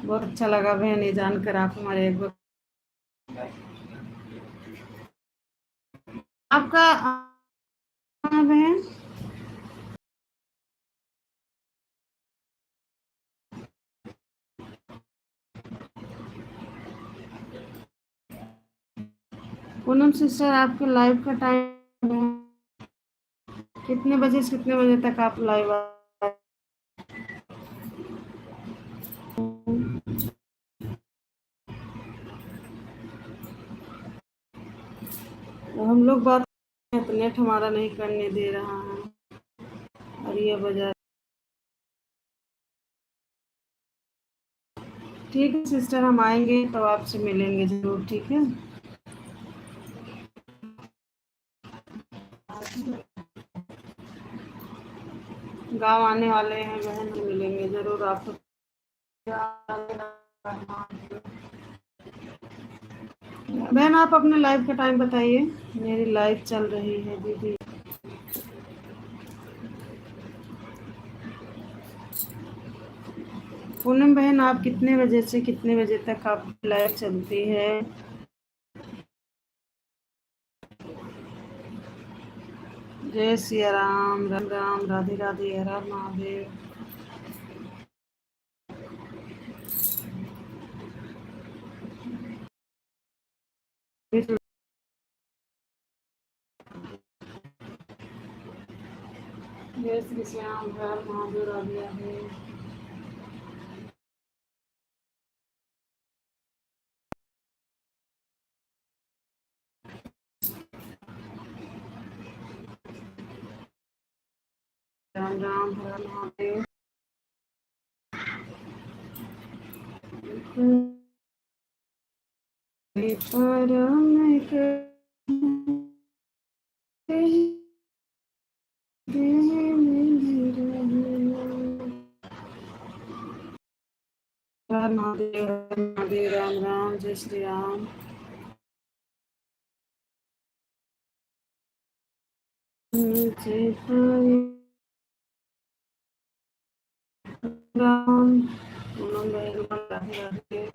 बहुत अच्छा लगा बहन ये जानकर, आप हमारे एक आपका बहन। पूनम सिस्टर, आपके लाइव का टाइम कितने बजे से कितने बजे तक आप लाइव? हम लोग बात कर रहे हैं तो नेट हमारा नहीं करने दे रहा है। और ये बजा। ठीक है सिस्टर, हम आएंगे तो आपसे मिलेंगे जरूर, ठीक है। गांव आने वाले हैं बहन, मिलेंगे जरूर आपको। बहन आप अपने लाइव का टाइम बताइए, मेरी लाइव चल रही है दीदी। पूनम बहन, आप कितने बजे से कितने बजे तक आप लाइव चलती है? जय सिया राम, राम राम, राधे राधे, हर हर महादेव। जय श्री श्याम, हर हर महादेव, राधे राधे। राम राम, हर हर महादेव। परम हर महादेव, हर महादेव, राम राम, जय श्री राम। राम राधे राधे।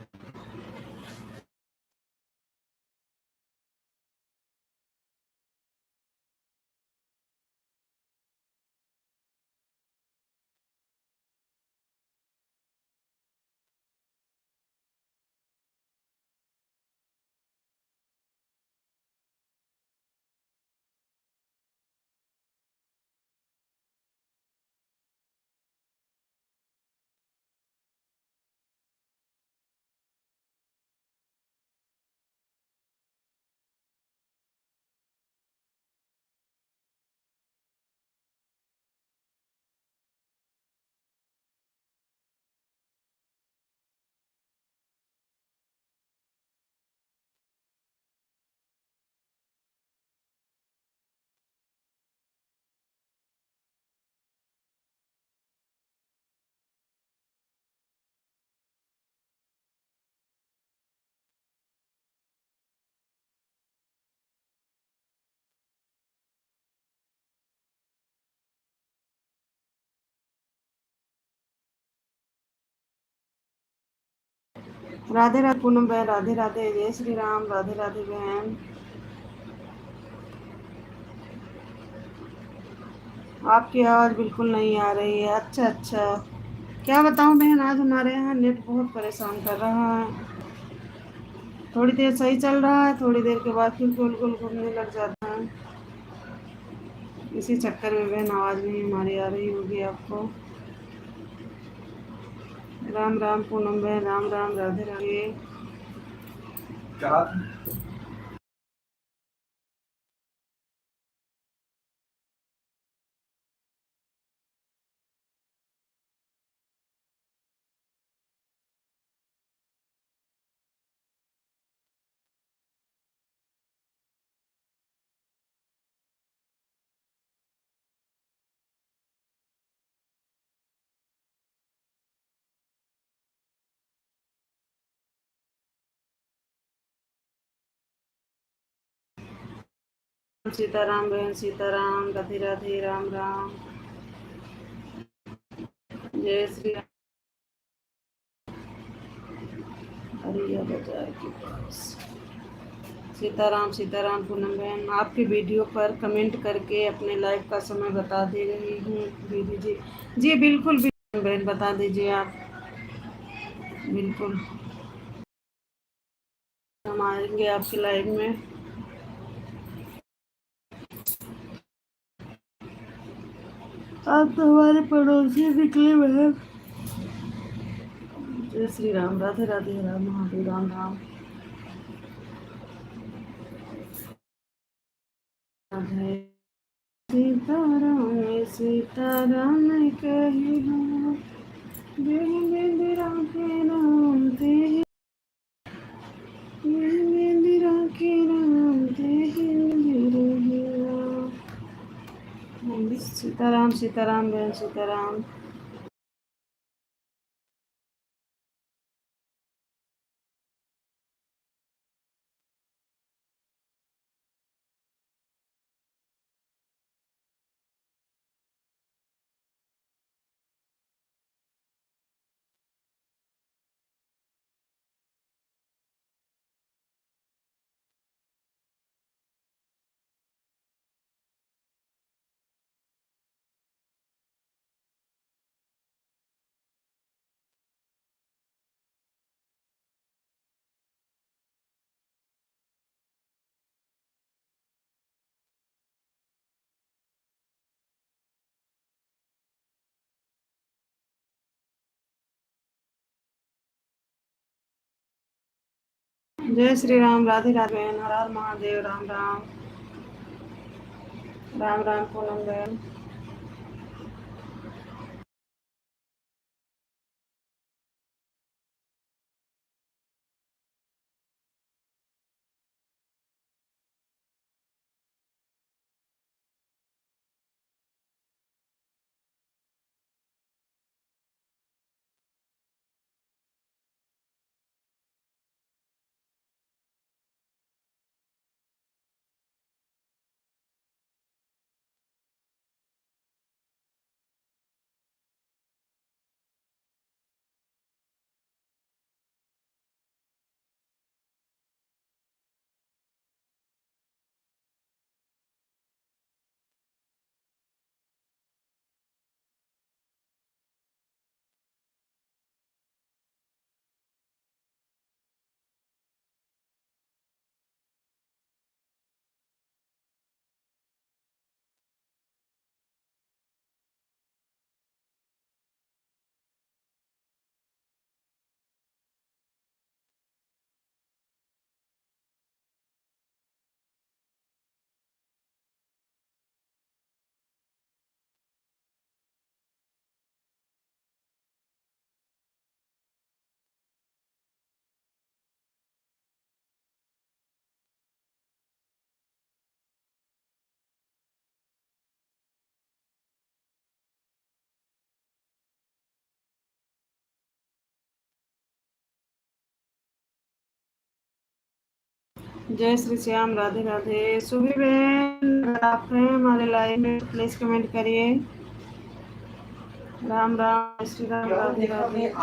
राधे राधे पूनम बहन, राधे राधे, जय श्री राम, राधे राधे बहन। आपकी आवाज़ बिल्कुल नहीं आ रही है। अच्छा अच्छा, क्या बताऊं बहन, आज हमारे यहाँ नेट बहुत परेशान कर रहा है। थोड़ी देर सही चल रहा है, थोड़ी देर के बाद फिर गोल गोल घूमने लग जाता है। इसी चक्कर में बहन आवाज़ नहीं हमारी आ रही होगी आपको। राम राम पूनम बहन, राम राम, राधे राधे। सीताराम बहन, सीताराम, राधे राधे, राम राम, जय श्री राम। हरिया बाजार के पास। सीताराम, सीताराम पूनम बहन, आपके वीडियो पर कमेंट करके अपने लाइव का समय बता दे रही हूँ दीदी जी। जी बिल्कुल बिल्कुल बहन, बता दीजिए आप, बिल्कुल हम आएंगे आपके लाइव में। आप तो हमारे पड़ोसी निकले बहन। जय श्री राम, राधे राधे, राम महादेव, राम राम, राधे। सीताराम सीताराम कही हो, बिन बिंदरा के नाम ते ही, बिन बिंदरा के नाम ते ही बिरहिया। सीताराम, सीताराम बहन, सीताराम। जय श्री राम, राधे राधे बहन, हर हर महादेव, राम राम, राम राम पूनम बहन। जय श्री श्याम, राधे राधे। सुबह बहन, अगर आप हैं हमारे लाइव में तो प्लीज कमेंट करिए। राम राम, श्री राम, राधे राधे।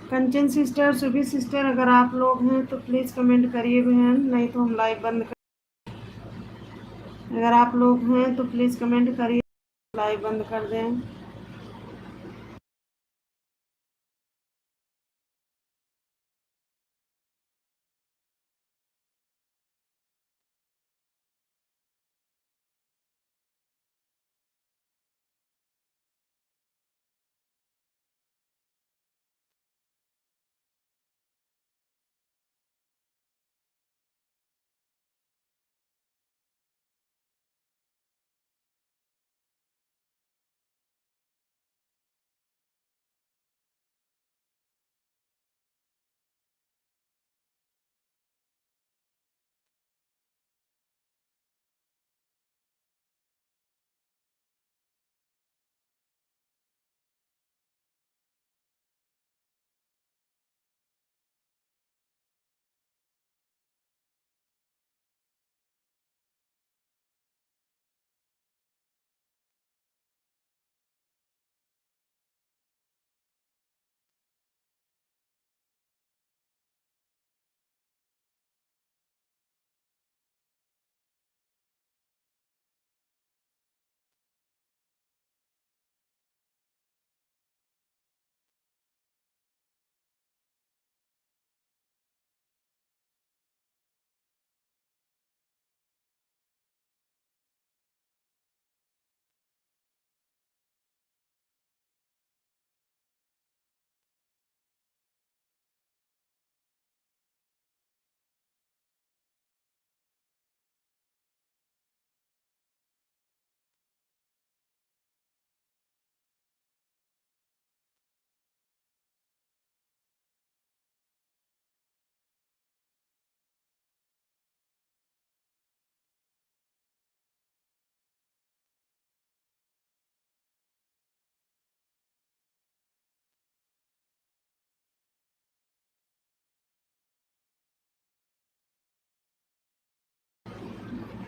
कंचन सिस्टर, सुभी सिस्टर, अगर आप लोग हैं तो प्लीज कमेंट करिए बहन, नहीं तो हम लाइव बंद कर। अगर आप लोग हैं तो प्लीज कमेंट करिए, लाइव बंद कर दें।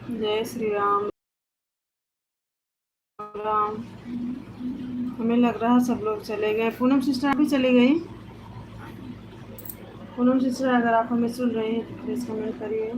जय श्री राम राम। हमें लग रहा है सब लोग चले गए। पूनम सिस्टर अभी चली गई। पूनम सिस्टर, अगर आप हमें सुन रही हैं तो प्लीज कमेंट करिए।